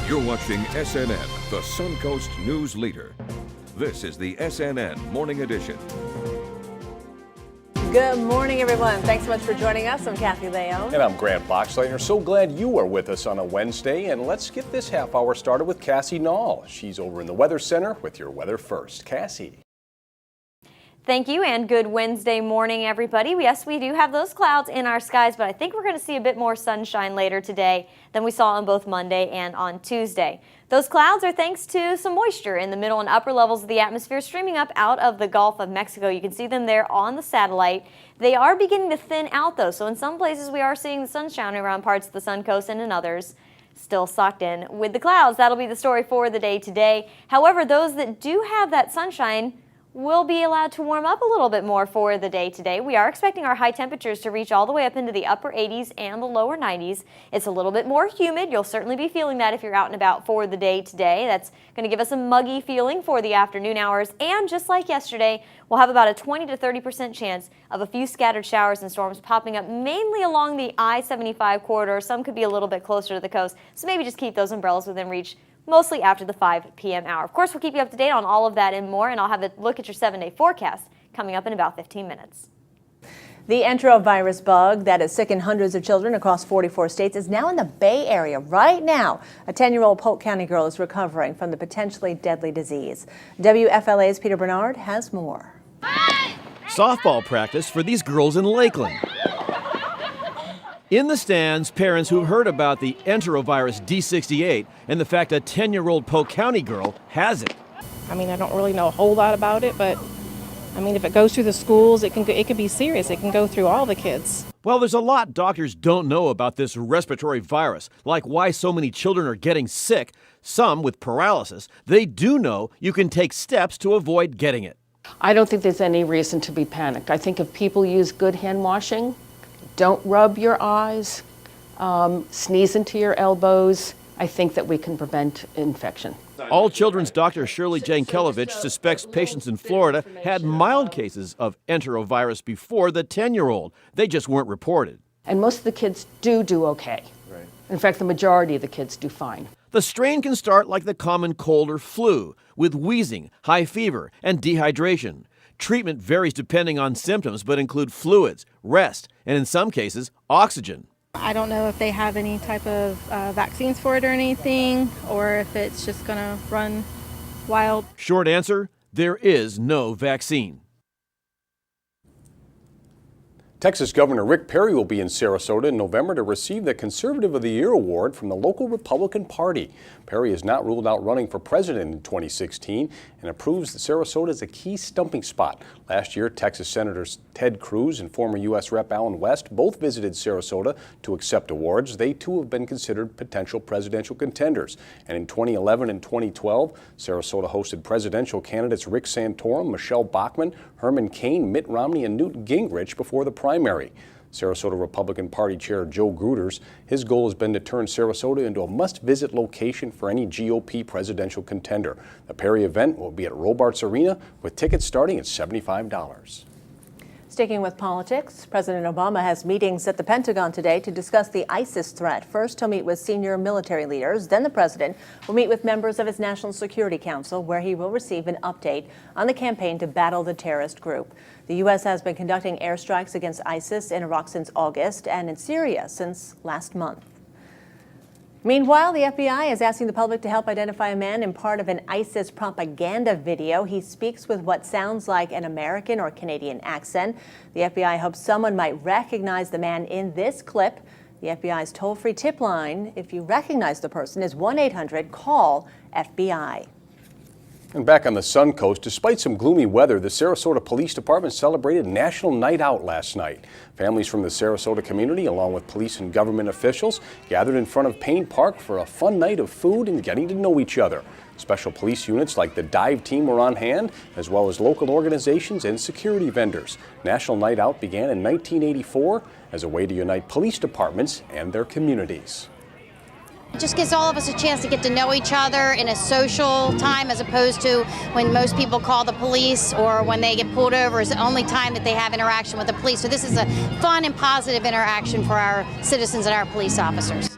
You're watching SNN, the Suncoast News Leader. This is the SNN Morning Edition. Good morning, everyone. Thanks so much for joining us. I'm Kathy Leone. And I'm Grant Boxleitner. So glad you are with us on a Wednesday. And let's get this half hour started with Cassie Nall. She's over in the Weather Center with your weather first. Cassie. Thank you, and good Wednesday morning, everybody. Yes, we do have those clouds in our skies, but I think we're going to see a bit more sunshine later today than we saw on both Monday and on Tuesday. Those clouds are thanks to some moisture in the middle and upper levels of the atmosphere streaming up out of the Gulf of Mexico. You can see them there on the satellite. They are beginning to thin out, though, so in some places we are seeing the sun shining around parts of the Suncoast, and in others still socked in with the clouds. That'll be the story for the day today. However, those that do have that sunshine will be allowed to warm up a little bit more for the day today. We are expecting our high temperatures to reach all the way up into the upper 80s and the lower 90s. It's a little bit more humid. You'll certainly be feeling that if you're out and about for the day today. That's going to give us a muggy feeling for the afternoon hours. And just like yesterday, we'll have about a 20 to 30% chance of a few scattered showers and storms popping up mainly along the I-75 corridor. Some could be a little bit closer to the coast, so maybe just keep those umbrellas within reach mostly after the 5 p.m. hour. Of course, we'll keep you up to date on all of that and more, and I'll have a look at your 7-day forecast coming up in about 15 minutes. The enterovirus bug that has sickened hundreds of children across 44 states is now in the Bay Area. Right now, a 10-year-old Polk County girl is recovering from the potentially deadly disease. WFLA's Peter Bernard has more. Softball practice for these girls in Lakeland. In the stands, parents who've heard about the enterovirus D68 and the fact a 10-year-old Polk County girl has it. I mean, I don't really know a whole lot about it, but I mean, if it goes through the schools, it can be serious. It can go through all the kids. Well, there's a lot doctors don't know about this respiratory virus, like why so many children are getting sick, some with paralysis. They do know you can take steps to avoid getting it. I don't think there's any reason to be panicked. I think if people use good hand washing, don't rub your eyes, sneeze into your elbows, I think that we can prevent infection. All children's doctor Shirley Jankelevich suspects patients in Florida had mild cases of enterovirus before the 10-year-old. They just weren't reported. And most of the kids do okay. Right. In fact, the majority of the kids do fine. The strain can start like the common cold or flu, with wheezing, high fever, and dehydration. Treatment varies depending on symptoms, but include fluids, rest, and in some cases, oxygen. I don't know if they have any type of vaccines for it or anything, or if it's just going to run wild. Short answer, there is no vaccine. Texas Governor Rick Perry will be in Sarasota in November to receive the Conservative of the Year award from the local Republican Party. Perry has not ruled out running for president in 2016 and approves that Sarasota is a key stumping spot. Last year, Texas Senators Ted Cruz and former U.S. Rep. Allen West both visited Sarasota to accept awards. They too have been considered potential presidential contenders. And in 2011 and 2012, Sarasota hosted presidential candidates Rick Santorum, Michelle Bachmann, Herman Cain, Mitt Romney, and Newt Gingrich before the primary. Sarasota Republican Party Chair Joe Gruters, his goal has been to turn Sarasota into a must-visit location for any GOP presidential contender. The Perry event will be at Robarts Arena with tickets starting at $75. Sticking with politics, President Obama has meetings at the Pentagon today to discuss the ISIS threat. First, he'll meet with senior military leaders. Then the president will meet with members of his National Security Council, where he will receive an update on the campaign to battle the terrorist group. The U.S. has been conducting airstrikes against ISIS in Iraq since August and in Syria since last month. Meanwhile, the FBI is asking the public to help identify a man in part of an ISIS propaganda video. He speaks with what sounds like an American or Canadian accent. The FBI hopes someone might recognize the man in this clip. The FBI's toll-free tip line, if you recognize the person, is 1-800-CALL-FBI. And back on the Suncoast, despite some gloomy weather, the Sarasota Police Department celebrated National Night Out last night. Families from the Sarasota community, along with police and government officials, gathered in front of Payne Park for a fun night of food and getting to know each other. Special police units like the dive team were on hand, as well as local organizations and security vendors. National Night Out began in 1984 as a way to unite police departments and their communities. It just gives all of us a chance to get to know each other in a social time, as opposed to when most people call the police or when they get pulled over is the only time that they have interaction with the police. So this is a fun and positive interaction for our citizens and our police officers.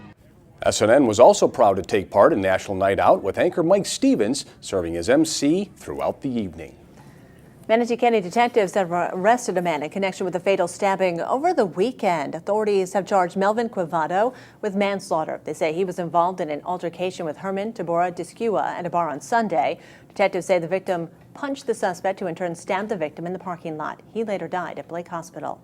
SNN was also proud to take part in National Night Out with anchor Mike Stevens serving as MC throughout the evening. Manatee County detectives have arrested a man in connection with a fatal stabbing over the weekend. Authorities have charged Melvin Quivado with manslaughter. They say he was involved in an altercation with Herman Tabora Discua at a bar on Sunday. Detectives say the victim punched the suspect, who in turn stabbed the victim in the parking lot. He later died at Blake Hospital.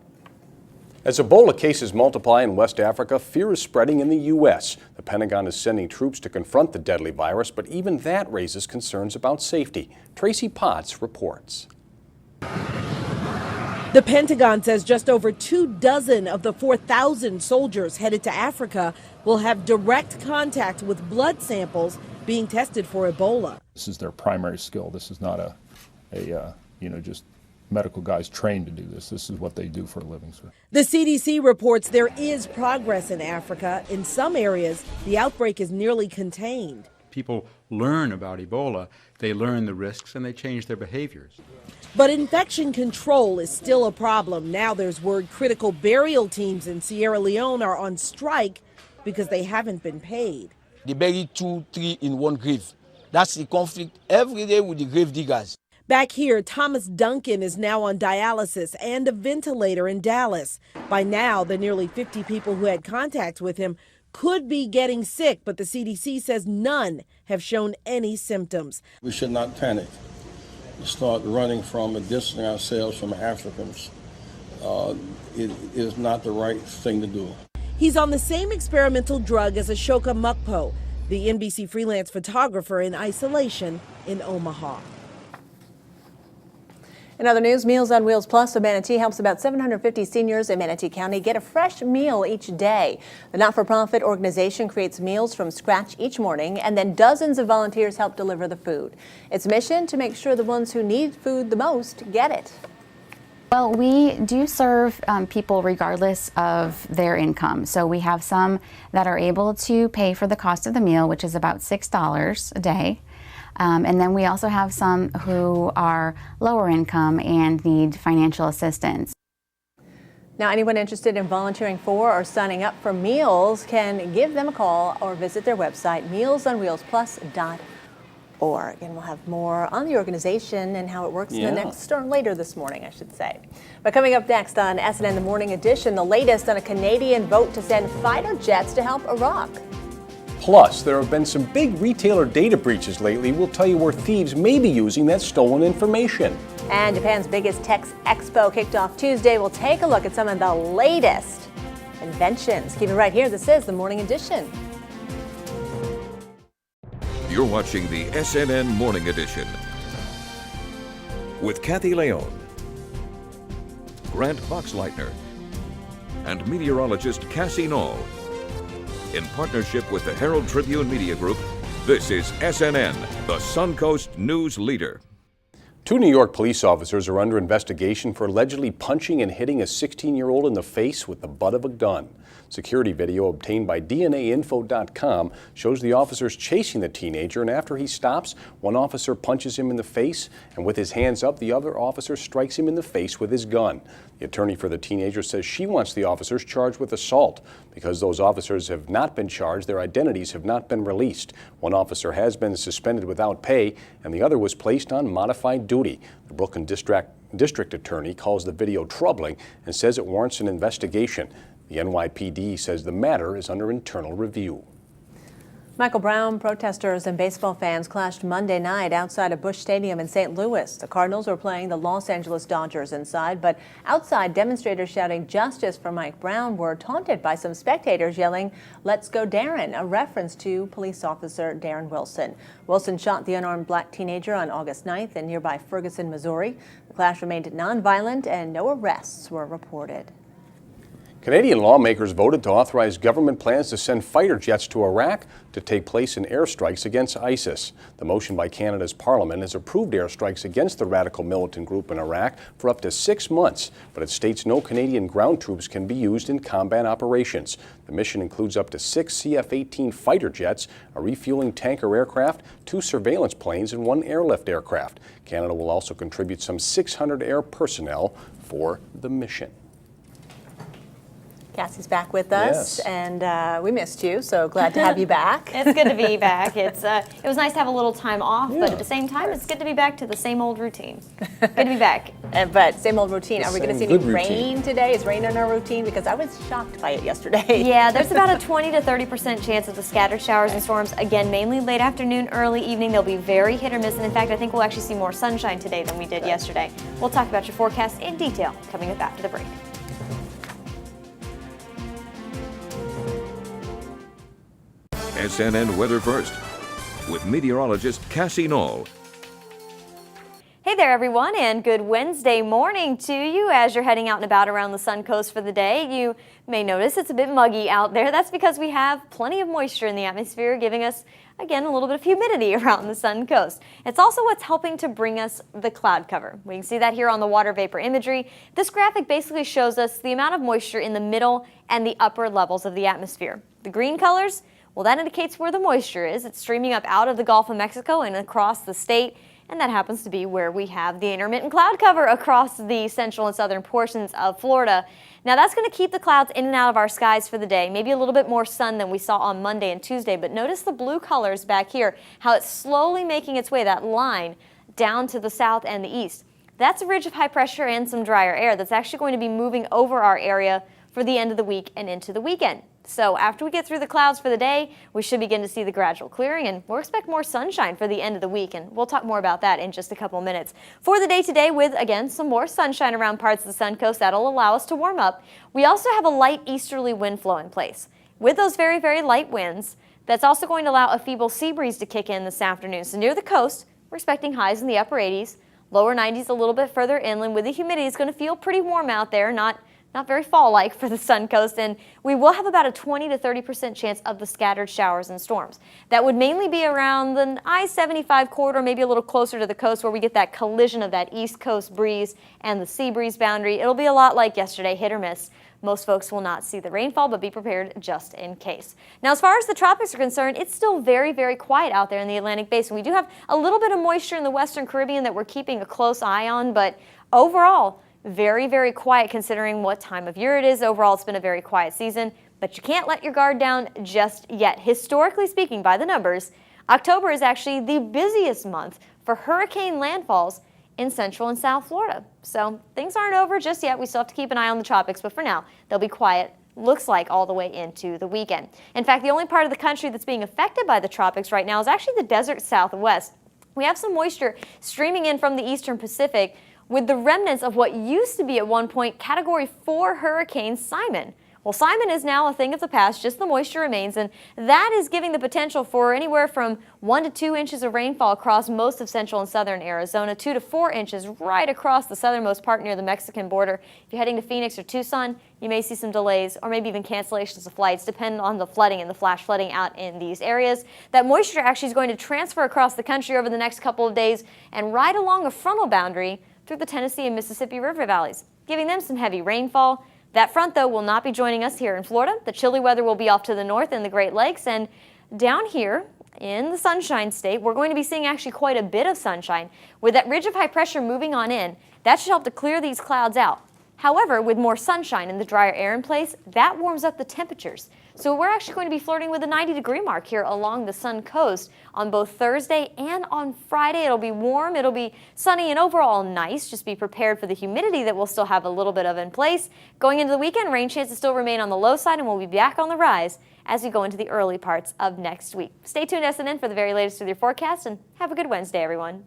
As Ebola cases multiply in West Africa, fear is spreading in the U.S. The Pentagon is sending troops to confront the deadly virus, but even that raises concerns about safety. Tracy Potts reports. The Pentagon says just over 24 of the 4,000 soldiers headed to Africa will have direct contact with blood samples being tested for Ebola. This is their primary skill. This is not just medical guys trained to do this. This is what they do for a living, sir. The CDC reports there is progress in Africa. In some areas, the outbreak is nearly contained. People learn about Ebola, they learn the risks, and they change their behaviors. But infection control is still a problem. Now there's word critical burial teams in Sierra Leone are on strike because they haven't been paid. They bury 2, 3 in one grave. That's the conflict every day with the grave diggers. Back here, Thomas Duncan is now on dialysis and a ventilator in Dallas. By now, the nearly 50 people who had contact with him could be getting sick, but the CDC says none have shown any symptoms. We should not panic. Start running from and distancing ourselves from Africans. It is not the right thing to do. He's on the same experimental drug as Ashoka Mukpo, the NBC freelance photographer in isolation in Omaha. In other news, Meals on Wheels Plus of Manatee helps about 750 seniors in Manatee County get a fresh meal each day. The not-for-profit organization creates meals from scratch each morning, and then dozens of volunteers help deliver the food. Its mission to make sure the ones who need food the most get it. Well, we do serve people regardless of their income. So we have some that are able to pay for the cost of the meal, which is about $6 a day. And then we also have some who are lower income and need financial assistance. Now, anyone interested in volunteering for or signing up for meals can give them a call or visit their website, mealsonwheelsplus.org. And we'll have more on the organization and how it works in the next, or later this morning, I should say. But coming up next on SNN The Morning Edition, the latest on a Canadian vote to send fighter jets to help Iraq. Plus, there have been some big retailer data breaches lately. We'll tell you where thieves may be using that stolen information. And Japan's biggest tech expo kicked off Tuesday. We'll take a look at some of the latest inventions. Keep it right here. This is The Morning Edition. You're watching the SNN Morning Edition with Kathy Leone, Grant Boxleitner, and meteorologist Cassie Knoll. In partnership with the Herald-Tribune Media Group, this is SNN, the Suncoast News Leader. 2 New York police officers are under investigation for allegedly punching and hitting a 16-year-old in the face with the butt of a gun. Security video obtained by DNAinfo.com shows the officers chasing the teenager, and after he stops, one officer punches him in the face, and with his hands up, the other officer strikes him in the face with his gun. The attorney for the teenager says she wants the officers charged with assault. Because those officers have not been charged, their identities have not been released. One officer has been suspended without pay, and the other was placed on modified duty. The Brooklyn District Attorney calls the video troubling and says it warrants an investigation. The NYPD says the matter is under internal review. Michael Brown protesters and baseball fans clashed Monday night outside of Busch Stadium in St. Louis. The Cardinals were playing the Los Angeles Dodgers inside, but outside, demonstrators shouting justice for Mike Brown were taunted by some spectators yelling, "Let's go Darren," a reference to police officer Darren Wilson. Wilson shot the unarmed black teenager on August 9th in nearby Ferguson, Missouri. The clash remained nonviolent and no arrests were reported. Canadian lawmakers voted to authorize government plans to send fighter jets to Iraq to take place in airstrikes against ISIS. The motion by Canada's parliament has approved airstrikes against the radical militant group in Iraq for up to 6 months, but it states no Canadian ground troops can be used in combat operations. The mission includes up to 6 CF-18 fighter jets, a refueling tanker aircraft, 2 surveillance planes, and 1 airlift aircraft. Canada will also contribute some 600 air personnel for the mission. Cassie's back with us, Yes. and we missed you, so glad to have you back. It's good to be back. It was nice to have a little time off, but at the same time, it's good to be back to the same old routine. Good to be back. But same old routine. Are we going to see any good rain routine. today? Is rain in our routine? Because I was shocked by it yesterday. Yeah, there's about a 20 to 30% chance of the scattered showers and storms. Again, mainly late afternoon, early evening. They'll be very hit or miss. And in fact, I think we'll actually see more sunshine today than we did yesterday. We'll talk about your forecast in detail coming up after the break. SNN Weather First with meteorologist Cassie Knoll. Hey there, everyone, and good Wednesday morning to you. As you're heading out and about around the Suncoast for the day, you may notice it's a bit muggy out there. That's because we have plenty of moisture in the atmosphere, giving us, again, a little bit of humidity around the Suncoast. It's also what's helping to bring us the cloud cover. We can see that here on the water vapor imagery. This graphic basically shows us the amount of moisture in the middle and the upper levels of the atmosphere. The green colors, well, that indicates where the moisture is. It's streaming up out of the Gulf of Mexico and across the state, and that happens to be where we have the intermittent cloud cover across the central and southern portions of Florida. Now, that's going to keep the clouds in and out of our skies for the day. Maybe a little bit more sun than we saw on Monday and Tuesday, but notice the blue colors back here, how it's slowly making its way, that line, down to the south and the east. That's a ridge of high pressure and some drier air that's actually going to be moving over our area for the end of the week and into the weekend. So after we get through the clouds for the day, we should begin to see the gradual clearing, and we'll expect more sunshine for the end of the week, and we'll talk more about that in just a couple minutes. For the day today, with, again, some more sunshine around parts of the Suncoast, that'll allow us to warm up. We also have a light easterly wind flow in place. With those very, very light winds, that's also going to allow a feeble sea breeze to kick in this afternoon. So near the coast, we're expecting highs in the upper 80s, lower 90s a little bit further inland. With the humidity, it's going to feel pretty warm out there, not very fall-like for the Suncoast, and we will have about a 20 to 30% chance of the scattered showers and storms. That would mainly be around the I-75 corridor, maybe a little closer to the coast where we get that collision of that east coast breeze and the sea breeze boundary. It'll be a lot like yesterday, hit or miss. Most folks will not see the rainfall, but be prepared just in case. Now, as far as the tropics are concerned, it's still very, very quiet out there in the Atlantic Basin. We do have a little bit of moisture in the Western Caribbean that we're keeping a close eye on, but overall, very, very quiet considering what time of year it is. Overall, it's been a very quiet season, but you can't let your guard down just yet. Historically speaking, by the numbers, October is actually the busiest month for hurricane landfalls in Central and South Florida. So things aren't over just yet. We still have to keep an eye on the tropics, but for now, they'll be quiet, looks like, all the way into the weekend. In fact, the only part of the country that's being affected by the tropics right now is actually the desert Southwest. We have some moisture streaming in from the eastern Pacific, with the remnants of what used to be at one point Category 4 Hurricane Simon. Well, Simon is now a thing of the past, just the moisture remains, and that is giving the potential for anywhere from 1 to 2 inches of rainfall across most of central and southern Arizona, 2 to 4 inches right across the southernmost part near the Mexican border. If you're heading to Phoenix or Tucson, you may see some delays or maybe even cancellations of flights, depending on the flooding and the flash flooding out in these areas. That moisture actually is going to transfer across the country over the next couple of days and right along a frontal boundary through the Tennessee and Mississippi River valleys, giving them some heavy rainfall. That front, though, will not be joining us here in Florida. The chilly weather will be off to the north in the Great Lakes, and down here in the Sunshine State, we're going to be seeing actually quite a bit of sunshine. With that ridge of high pressure moving on in, that should help to clear these clouds out. However, with more sunshine and the drier air in place, that warms up the temperatures. So we're actually going to be flirting with the 90-degree mark here along the Suncoast on both Thursday and on Friday. It'll be warm, it'll be sunny, and overall nice. Just be prepared for the humidity that we'll still have a little bit of in place. Going into the weekend, rain chances still remain on the low side, and we'll be back on the rise as we go into the early parts of next week. Stay tuned to SNN for the very latest with your forecast, and have a good Wednesday, everyone.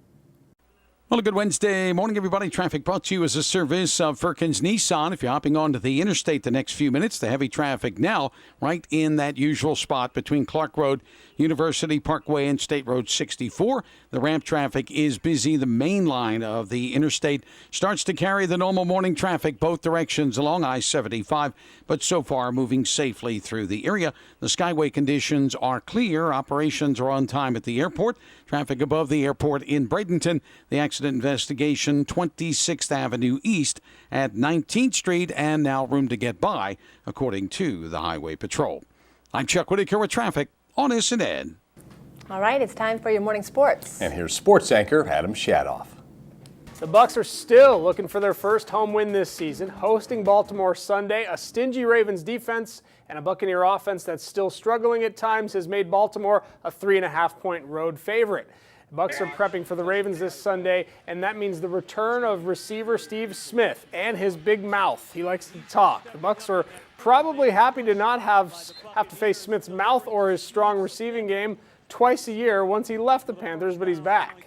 Well, a good Wednesday morning, everybody. Traffic brought to you as a service of Firkins Nissan. If you're hopping onto the interstate the next few minutes, the heavy traffic now right in that usual spot between Clark Road, University Parkway, and State Road 64. The ramp traffic is busy. The main line of the interstate starts to carry the normal morning traffic both directions along I-75, but so far moving safely through the area. The Skyway conditions are clear. Operations are on time at the airport. Traffic above the airport in Bradenton. The accident investigation, 26th Avenue East at 19th Street, and now room to get by, according to the Highway Patrol. I'm Chuck Whitaker with traffic on SNN. All right, it's time for your morning sports. And here's sports anchor Adam Shadoff. The Bucs are still looking for their first home win this season, hosting Baltimore Sunday. A stingy Ravens defense and a Buccaneer offense that's still struggling at times has made Baltimore a 3.5-point road favorite. The Bucs are prepping for the Ravens this Sunday, and that means the return of receiver Steve Smith and his big mouth. He likes to talk. The Bucs are probably happy to not have to face Smith's mouth or his strong receiving game twice a year once he left the Panthers, but he's back.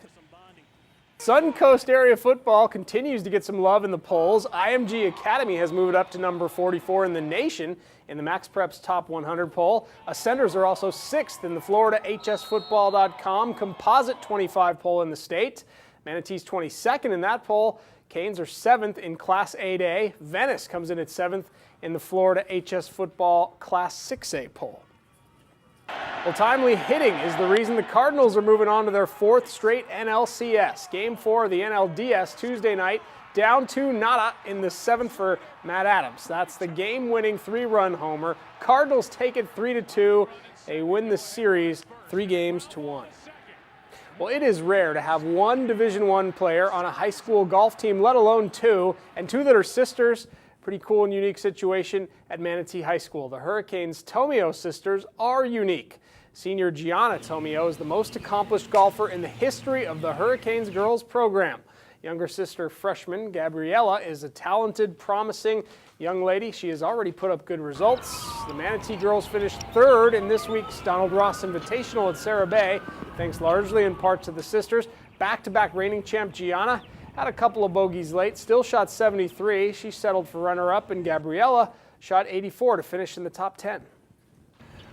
Sun Coast area football continues to get some love in the polls. IMG Academy has moved up to number 44 in the nation in the Max Prep's Top 100 poll. Ascenders are also 6th in the Florida HSFootball.com Composite 25 poll in the state. Manatee's 22nd in that poll. Canes are 7th in Class 8A. Venice comes in at 7th in the Florida HS Football Class 6A poll. Well, timely hitting is the reason the Cardinals are moving on to their 4th straight NLCS. Game 4 of the NLDS Tuesday night, down 2-0 in the 7th for Matt Adams. That's the game-winning 3-run homer. Cardinals take it 3-2. They win the series 3-1. Well, it is rare to have one Division I player on a high school golf team, let alone two, and two that are sisters. Pretty cool and unique situation at Manatee High School. The Hurricanes' Tomio sisters are unique. Senior Gianna Tomio is the most accomplished golfer in the history of the Hurricanes girls program. Younger sister freshman Gabriella is a talented, promising young lady. She has already put up good results. The Manatee girls finished 3rd in this week's Donald Ross Invitational at Sarah Bay, thanks largely in part to the sisters. Back-to-back reigning champ Gianna had a couple of bogeys late, still shot 73. She settled for runner-up, and Gabriella shot 84 to finish in the top 10.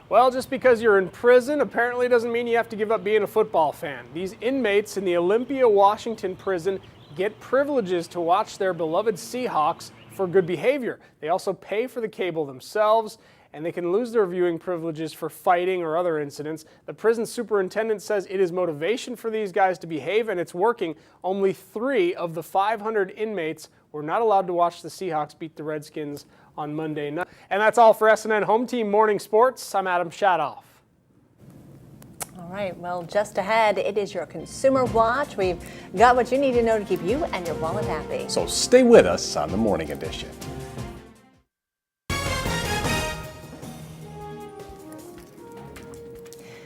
Well, just because you're in prison apparently doesn't mean you have to give up being a football fan. These inmates in the Olympia, Washington prison get privileges to watch their beloved Seahawks for good behavior. They also pay for the cable themselves, and they can lose their viewing privileges for fighting or other incidents. The prison superintendent says it is motivation for these guys to behave, and it's working. Only 3 of the 500 inmates were not allowed to watch the Seahawks beat the Redskins on Monday night. And that's all for SNN Home Team Morning Sports. I'm Adam Shadoff. All right, well, just ahead, it is your Consumer Watch. We've got what you need to know to keep you and your wallet happy. So stay with us on the Morning Edition.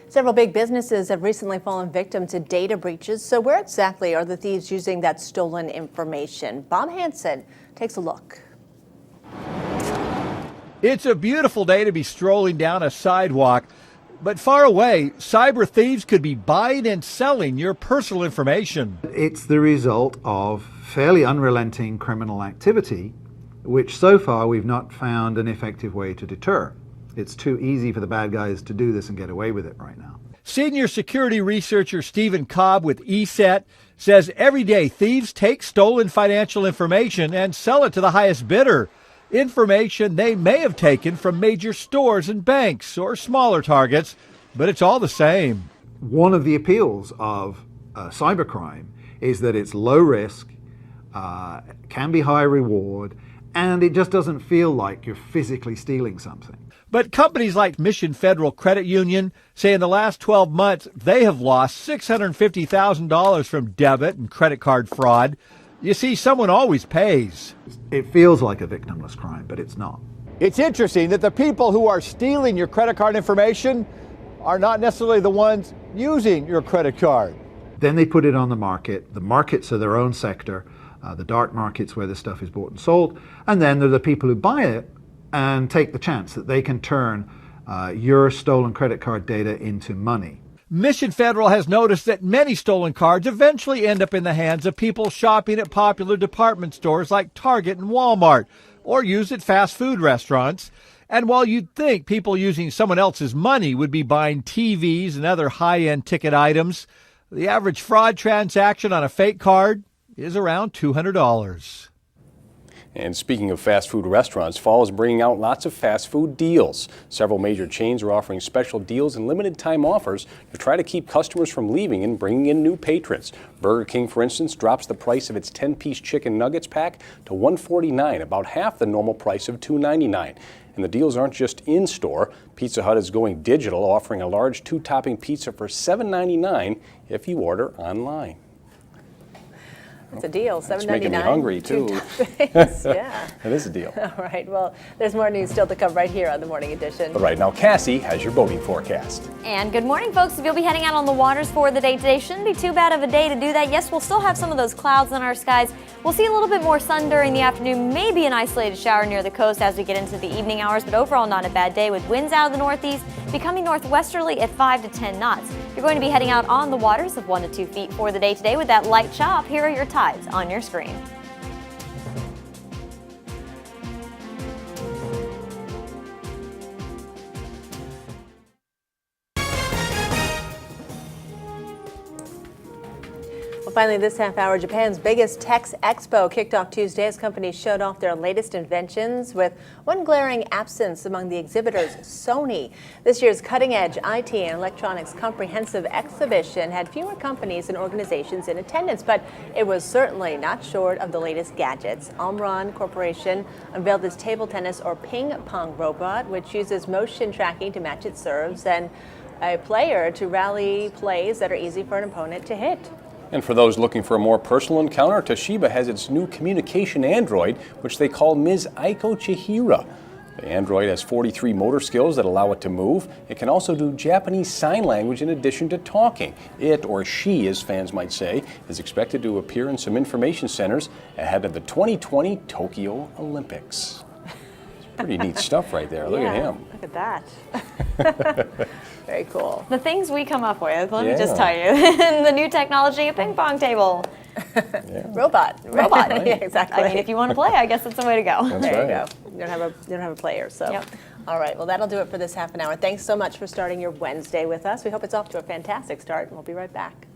Several big businesses have recently fallen victim to data breaches. So where exactly are the thieves using that stolen information? Bob Hansen takes a look. It's a beautiful day to be strolling down a sidewalk, but far away, cyber thieves could be buying and selling your personal information. It's the result of fairly unrelenting criminal activity, which so far we've not found an effective way to deter. It's too easy for the bad guys to do this and get away with it right now. Senior security researcher Stephen Cobb with ESET says every day thieves take stolen financial information and sell it to the highest bidder. Information they may have taken from major stores and banks or smaller targets, but it's all the same. One of the appeals of cybercrime is that it's low risk, can be high reward, and it just doesn't feel like you're physically stealing something. But companies like Mission Federal Credit Union say in the last 12 months they have lost $650,000 from debit and credit card fraud. You see, someone always pays. It feels like a victimless crime, but it's not. It's interesting that the people who are stealing your credit card information are not necessarily the ones using your credit card. Then they put it on the market. The markets are their own sector, the dark markets where this stuff is bought and sold. And then there are the people who buy it and take the chance that they can turn your stolen credit card data into money. Mission Federal has noticed that many stolen cards eventually end up in the hands of people shopping at popular department stores like Target and Walmart, or used at fast food restaurants. And while you'd think people using someone else's money would be buying TVs and other high-end ticket items, the average fraud transaction on a fake card is around $200. And speaking of fast food restaurants, fall is bringing out lots of fast food deals. Several major chains are offering special deals and limited time offers to try to keep customers from leaving and bringing in new patrons. Burger King, for instance, drops the price of its 10-piece chicken nuggets pack to $149, about half the normal price of $2.99. And the deals aren't just in-store. Pizza Hut is going digital, offering a large 2-topping pizza for $7.99 if you order online. It's a deal. $7.99. It's making me hungry, too. Yeah. That is a deal. All right. Well, there's more news still to come right here on the Morning Edition. But right now, Cassie has your boating forecast. And good morning, folks. If you'll be heading out on the waters for the day today, shouldn't be too bad of a day to do that. Yes, we'll still have some of those clouds in our skies. We'll see a little bit more sun during the afternoon, maybe an isolated shower near the coast as we get into the evening hours, but overall not a bad day with winds out of the northeast becoming northwesterly at 5 to 10 knots. You're going to be heading out on the waters of 1 to 2 feet for the day today with that light chop. Here are your tides on your screen. Well, finally, this half hour, Japan's biggest tech expo kicked off Tuesday as companies showed off their latest inventions, with one glaring absence among the exhibitors, Sony. This year's cutting-edge IT and electronics comprehensive exhibition had fewer companies and organizations in attendance, but it was certainly not short of the latest gadgets. Omron Corporation unveiled its table tennis or ping pong robot, which uses motion tracking to match its serves and a player to rally plays that are easy for an opponent to hit. And for those looking for a more personal encounter, Toshiba has its new communication android, which they call Ms. Aiko Chihira. The android has 43 motor skills that allow it to move. It can also do Japanese Sign Language in addition to talking. It, or she, as fans might say, is expected to appear in some information centers ahead of the 2020 Tokyo Olympics. Pretty neat stuff right there. Look at him. Look at that. Very cool. The things we come up with, let me just tell you. The new technology, a ping pong table. Robot. Right. Yeah, exactly. I mean, if you want to play, I guess it's the way to go. That's there right. you go. You don't have a player, so. Yep. All right, well, that'll do it for this half an hour. Thanks so much for starting your Wednesday with us. We hope it's off to a fantastic start, and we'll be right back.